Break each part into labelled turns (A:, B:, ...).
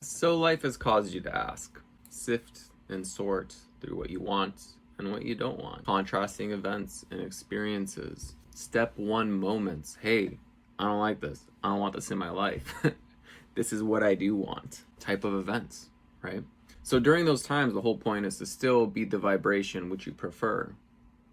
A: So life has caused you to ask, sift and sort through what you want and what you don't want. Contrasting events and experiences. Step one moments. Hey, I don't like this. I don't want this in my life. This is what I do want. Type of events, right? So during those times, the whole point is to still be the vibration which you prefer.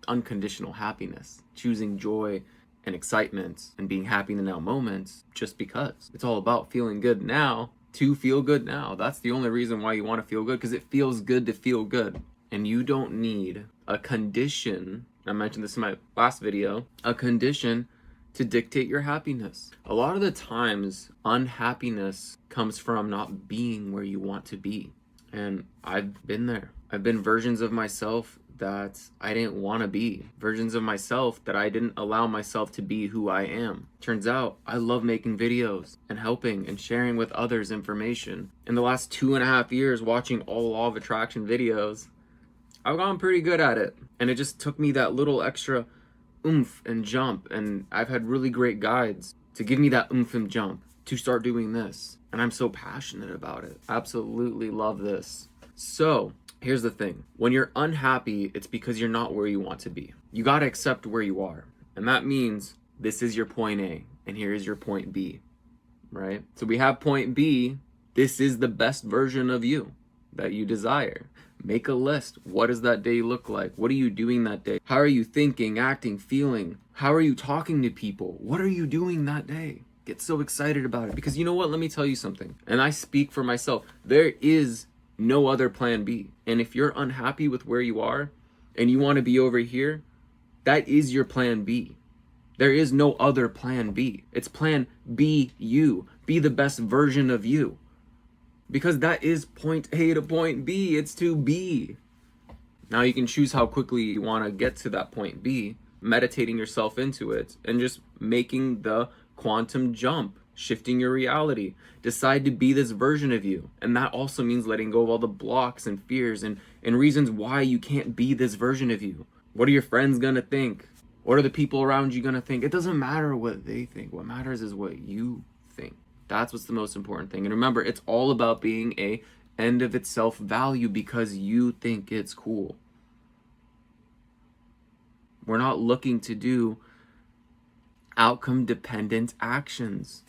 A: Unconditional happiness, choosing joy and excitement and being happy in the now moments just because. It's all about feeling good now to feel good now. That's the only reason why you want to feel good, because it feels good to feel good. And you don't need a condition, I mentioned this in my last video, a condition to dictate your happiness. A lot of the times, unhappiness comes from not being where you want to be. And I've been there. I've been versions of myself that I didn't want to be, versions of myself that I didn't allow myself to be who I am. Turns out I love making videos and helping and sharing with others information. In the last 2.5 years watching all law of attraction videos, I've gotten pretty good at it. And it just took me that little extra oomph and jump. And I've had really great guides to give me that oomph and jump to start doing this. And I'm so passionate about it. Absolutely love this. So here's the thing. When you're unhappy, it's because you're not where you want to be. You got to accept where you are. And that means this is your point A and here is your point B, right? So we have point B. This is the best version of you that you desire. Make a list. What does that day look like? What are you doing that day? How are you thinking, acting, feeling? How are you talking to people? What are you doing that day? Get so excited about it. Because you know what? Let me tell you something. And I speak for myself. There is no other plan B. And if you're unhappy with where you are and you want to be over here, that is your plan B. There is no other plan B. It's plan B, you. Be the best version of you. Because that is point A to point B. It's to be. Now you can choose how quickly you want to get to that point B, meditating yourself into it and just making the quantum jump, shifting your reality. Decide to be this version of you. And that also means letting go of all the blocks and fears and reasons why you can't be this version of you. What are your friends gonna think? What are the people around you gonna think? It doesn't matter what they think. What matters is what you think. That's what's the most important thing. And remember, it's all about being a end of itself value because you think it's cool. We're not looking to do outcome dependent actions.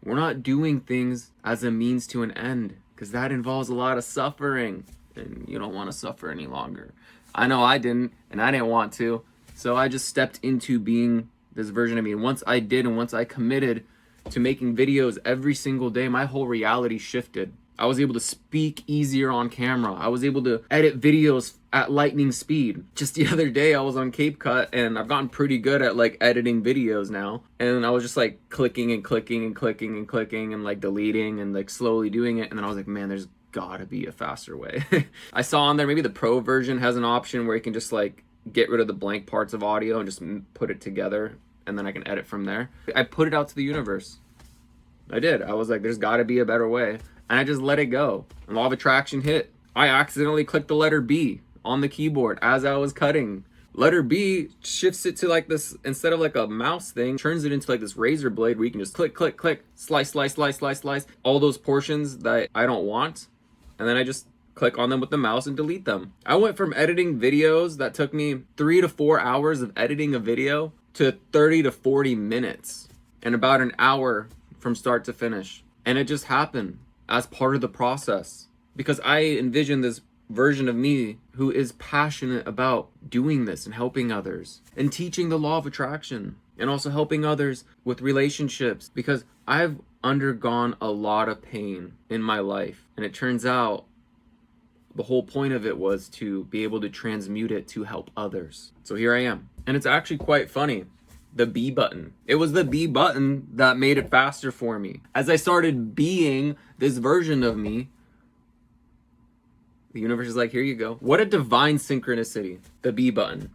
A: We're not doing things as a means to an end because that involves a lot of suffering and you don't want to suffer any longer. I know I didn't, and I didn't want to. So I just stepped into being this version of me. And once I did, and once I committed to making videos every single day, my whole reality shifted. I was able to speak easier on camera. I was able to edit videos at lightning speed. Just the other day I was on CapCut and I've gotten pretty good at like editing videos now. And I was just like clicking and clicking and clicking and clicking and like deleting and like slowly doing it. And then I was like, man, there's gotta be a faster way. I saw on there maybe the pro version has an option where you can just like get rid of the blank parts of audio and just put it together. And then I can edit from there. I put it out to the universe. I did. I was like, there's gotta be a better way. And I just let it go. And law of attraction hit. I accidentally clicked the letter B on the keyboard as I was cutting. Letter B shifts it to like this, instead of like a mouse thing, turns it into like this razor blade where you can just click, click, click, slice, slice, slice, slice, slice, all those portions that I don't want. And then I just click on them with the mouse and delete them. I went from editing videos that took me 3 to 4 hours of editing a video to 30 to 40 minutes and about an hour from start to finish. And it just happened as part of the process because I envisioned this version of me who is passionate about doing this and helping others and teaching the law of attraction and also helping others with relationships, because I've undergone a lot of pain in my life. And it turns out the whole point of it was to be able to transmute it to help others. So here I am. And it's actually quite funny. The B button. It was the B button that made it faster for me. As I started being this version of me, the universe is like, here you go. What a divine synchronicity, the B button.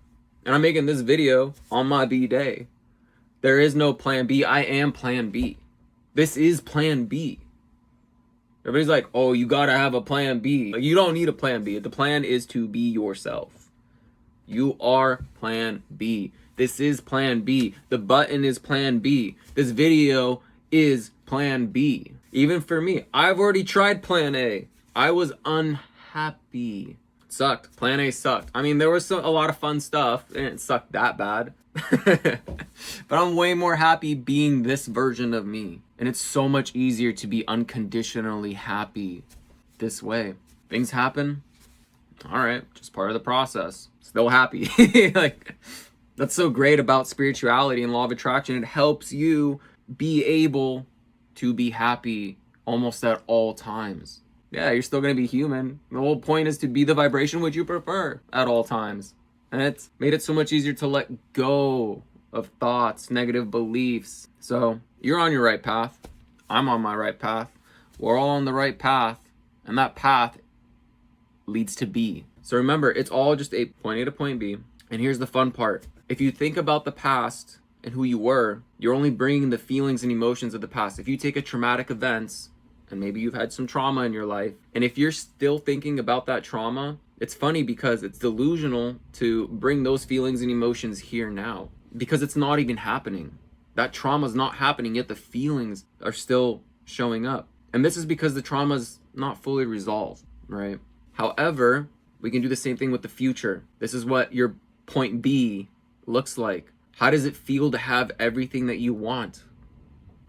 A: And I'm making this video on my B day. There is no plan B. I am plan B. This is plan B. Everybody's like, oh, you gotta have a plan B. You don't need a plan B. The plan is to be yourself. You are plan B. This is plan B. The button is plan B. This video is plan B. Even for me, I've already tried plan A. I was unhappy. It sucked. Plan A sucked. I mean, there was a lot of fun stuff. It didn't suck that bad. But I'm way more happy being this version of me. And it's so much easier to be unconditionally happy this way. Things happen. All right, just part of the process. Still happy. Like, that's so great about spirituality and law of attraction. It helps you be able to be happy almost at all times. Yeah, you're still going to be human. The whole point is to be the vibration which you prefer at all times. And it's made it so much easier to let go of thoughts, negative beliefs. So you're on your right path. I'm on my right path. We're all on the right path. And that path leads to B. So remember, it's all just a point A to point B. And here's the fun part. If you think about the past and who you were, you're only bringing the feelings and emotions of the past. If you take a traumatic event, and maybe you've had some trauma in your life, and if you're still thinking about that trauma, it's funny because it's delusional to bring those feelings and emotions here now, because it's not even happening. That trauma's not happening, yet the feelings are still showing up. And this is because the trauma's not fully resolved, right? However, we can do the same thing with the future. This is what your point B looks like. How does it feel to have everything that you want?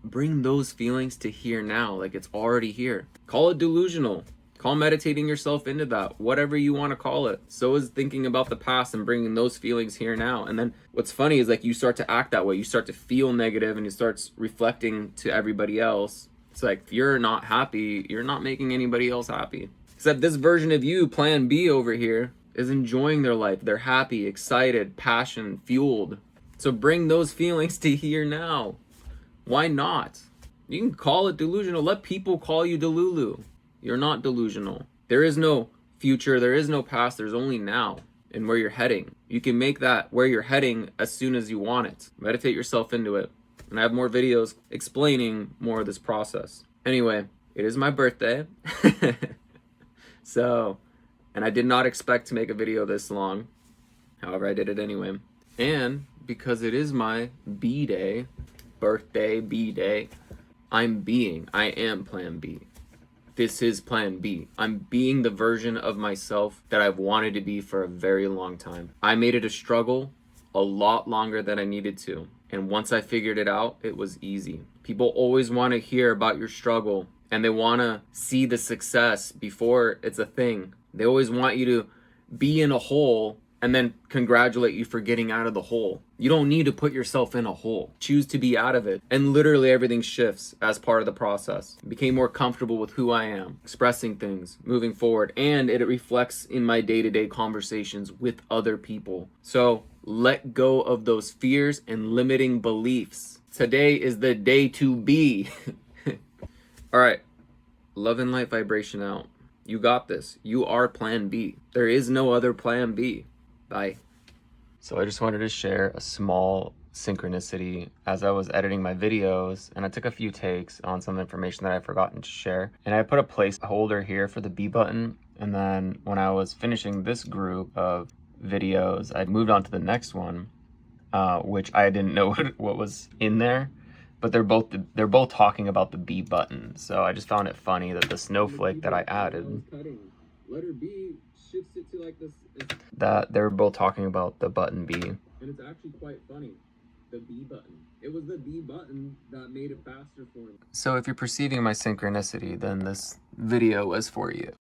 A: Bring those feelings to here now, like it's already here. Call it delusional. Call meditating yourself into that, whatever you want to call it. So is thinking about the past and bringing those feelings here now. And then what's funny is like you start to act that way. You start to feel negative and it starts reflecting to everybody else. It's like, if you're not happy, you're not making anybody else happy. Except this version of you, plan B over here, is enjoying their life. They're happy, excited, passion, fueled. So bring those feelings to here now. Why not? You can call it delusional. Let people call you Delulu. You're not delusional. There is no future. There is no past. There's only now and where you're heading. You can make that where you're heading as soon as you want it. Meditate yourself into it. And I have more videos explaining more of this process. Anyway, it is my birthday. So, and I did not expect to make a video this long. However, I did it anyway. And because it is my B-day, birthday, B-day, I am plan B. This is plan B. I'm being the version of myself that I've wanted to be for a very long time. I made it a struggle a lot longer than I needed to. And once I figured it out, it was easy. People always want to hear about your struggle and they want to see the success before it's a thing. They always want you to be in a hole and then congratulate you for getting out of the hole. You don't need to put yourself in a hole. Choose to be out of it. And literally everything shifts as part of the process. I became more comfortable with who I am, expressing things, moving forward, and it reflects in my day-to-day conversations with other people. So let go of those fears and limiting beliefs. Today is the day to be. All right, love and light vibration out. You got this. You are plan B. There is no other plan B. Bye. So I just wanted to share a small synchronicity as I was editing my videos, and I took a few takes on some information that I'd forgotten to share. And I put a placeholder here for the B button. And then when I was finishing this group of videos, I'd moved on to the next one, which I didn't know what was in there. But they're both talking about the B button. So I just found it funny that the snowflake that I added, letter B shifts it to like this, that they're both talking about the button B. And it's actually quite funny, the B button. It was the B button that made it faster for me. So if you're perceiving my synchronicity, then this video was for you.